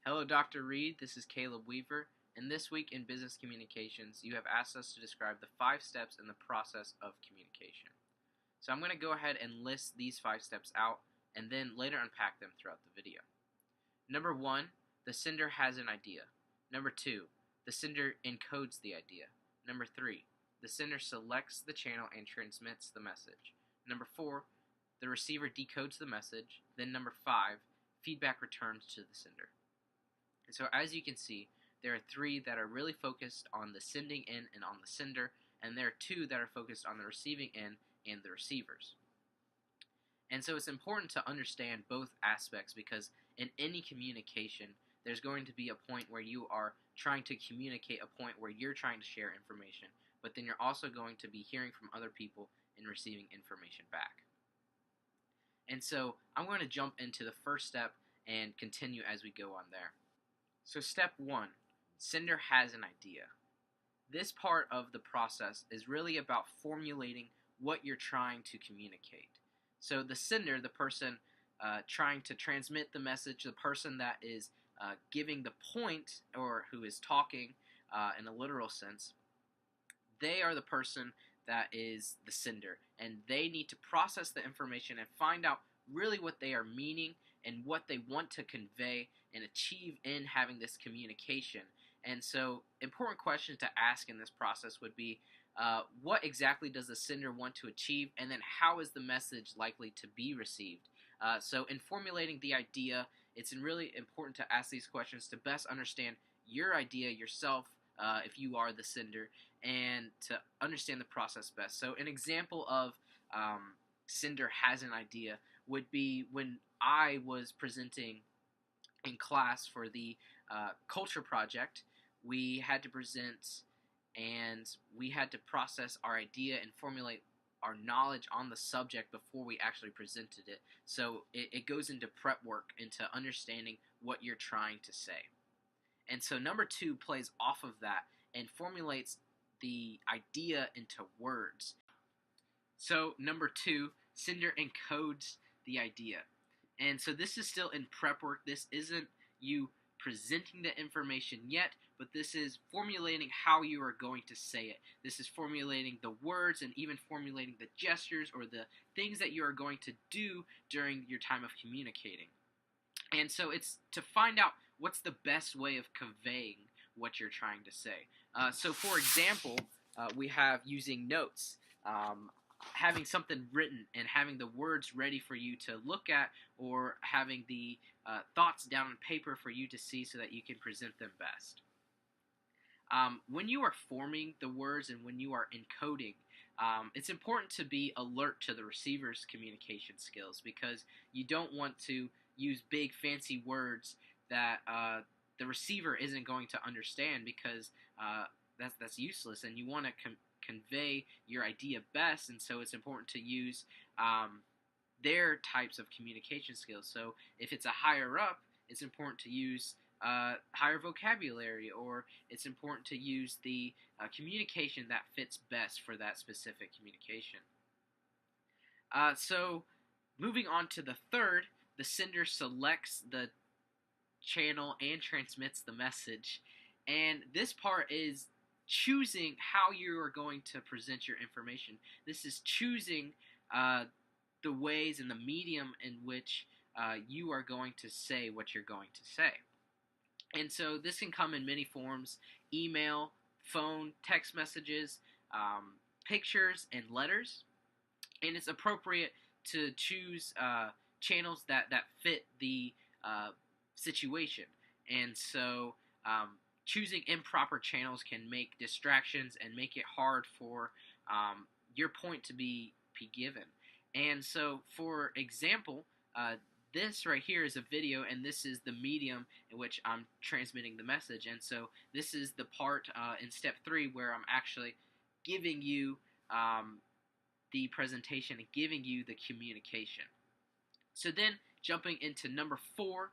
Hello, Dr. Reed. This is Caleb Weaver, and this week in Business Communications, you have asked us to describe the 5 steps in the process of communication. So I'm going to go ahead and list these 5 steps out, and then later unpack them throughout the video. Number 1, the sender has an idea. Number 2, the sender encodes the idea. Number 3, the sender selects the channel and transmits the message. Number 4, the receiver decodes the message. Then number 5, feedback returns to the sender. And so as you can see, there are 3 that are really focused on the sending end and on the sender, and there are 2 that are focused on the receiving end and the receivers. And so it's important to understand both aspects, because in any communication, there's going to be a point where you are trying to communicate a point where you're trying to share information, but then you're also going to be hearing from other people and receiving information back. And so I'm going to jump into the first step and continue as we go on there. So step 1, sender has an idea. This part of the process is really about formulating what you're trying to communicate. So the sender, the person trying to transmit the message, the person that is giving the point, or who is talking in a literal sense, they are the person that is the sender, and they need to process the information and find out really what they are meaning and what they want to convey and achieve in having this communication. And so important questions to ask in this process would be, what exactly does the sender want to achieve, and then how is the message likely to be received? So in formulating the idea, it's really important to ask these questions to best understand your idea yourself, if you are the sender, and to understand the process best. So an example of sender has an idea would be when I was presenting in class for the culture project. We had to present, and we had to process our idea and formulate our knowledge on the subject before we actually presented it. So it goes into prep work, into understanding what you're trying to say. And so number 2 plays off of that and formulates the idea into words. So number 2, sender encodes the idea. And so this is still in prep work. This isn't you presenting the information yet, but this is formulating how you are going to say it. This is formulating the words and even formulating the gestures or the things that you are going to do during your time of communicating. And so it's to find out what's the best way of conveying what you're trying to say. So for example, we have using notes. Having something written and having the words ready for you to look at, or having the thoughts down on paper for you to see so that you can present them best. When you are forming the words and when you are encoding, it's important to be alert to the receiver's communication skills, because you don't want to use big fancy words that the receiver isn't going to understand, because that's useless, and you want to convey your idea best, and so it's important to use their types of communication skills. So if it's a higher up, it's important to use higher vocabulary, or it's important to use the communication that fits best for that specific communication. So moving on to the third, the sender selects the channel and transmits the message, and this part is choosing how you are going to present your information. This is choosing the ways and the medium in which you are going to say what you're going to say. And so this can come in many forms: email, phone, text messages, pictures, and letters. And it's appropriate to choose channels that fit the situation. And so choosing improper channels can make distractions and make it hard for your point to be given. And so, for example, this right here is a video, and this is the medium in which I'm transmitting the message. And so this is the part in step 3 where I'm actually giving you the presentation and giving you the communication. So then, jumping into number 4,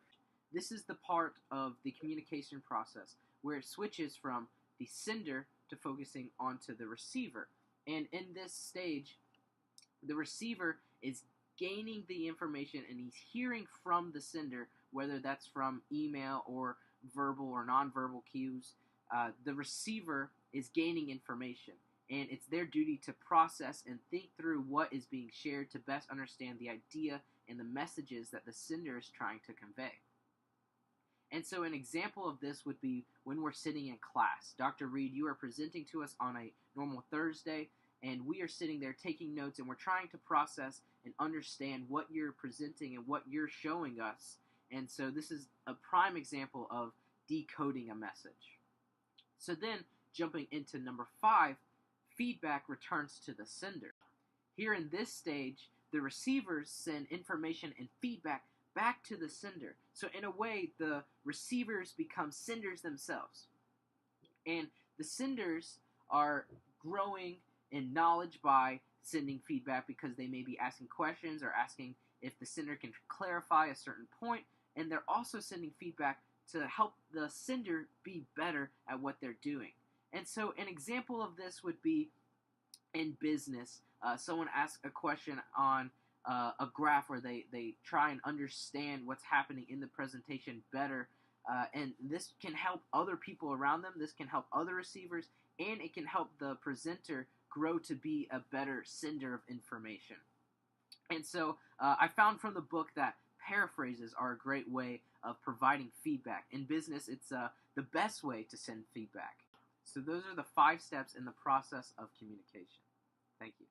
this is the part of the communication process where it switches from the sender to focusing onto the receiver. And in this stage, the receiver is gaining the information and he's hearing from the sender whether that's from email or verbal or nonverbal cues. The receiver is gaining information, and it's their duty to process and think through what is being shared to best understand the idea and the messages that the sender is trying to convey. And so an example of this would be when we're sitting in class. Dr. Reed, you are presenting to us on a normal Thursday, and we are sitting there taking notes, and we're trying to process and understand what you're presenting and what you're showing us. And so this is a prime example of decoding a message. So then, jumping into number 5, feedback returns to the sender. Here in this stage, the receivers send information and feedback back to the sender. So in a way, the receivers become senders themselves. And the senders are growing in knowledge by sending feedback because they may be asking questions or asking if the sender can clarify a certain point. And they're also sending feedback to help the sender be better at what they're doing. And so an example of this would be in business. Someone asks a question on a graph where they try and understand what's happening in the presentation better. And this can help other people around them. This can help other receivers. And it can help the presenter grow to be a better sender of information. And so I found from the book that paraphrases are a great way of providing feedback. In business, it's the best way to send feedback. So those are the 5 steps in the process of communication. Thank you.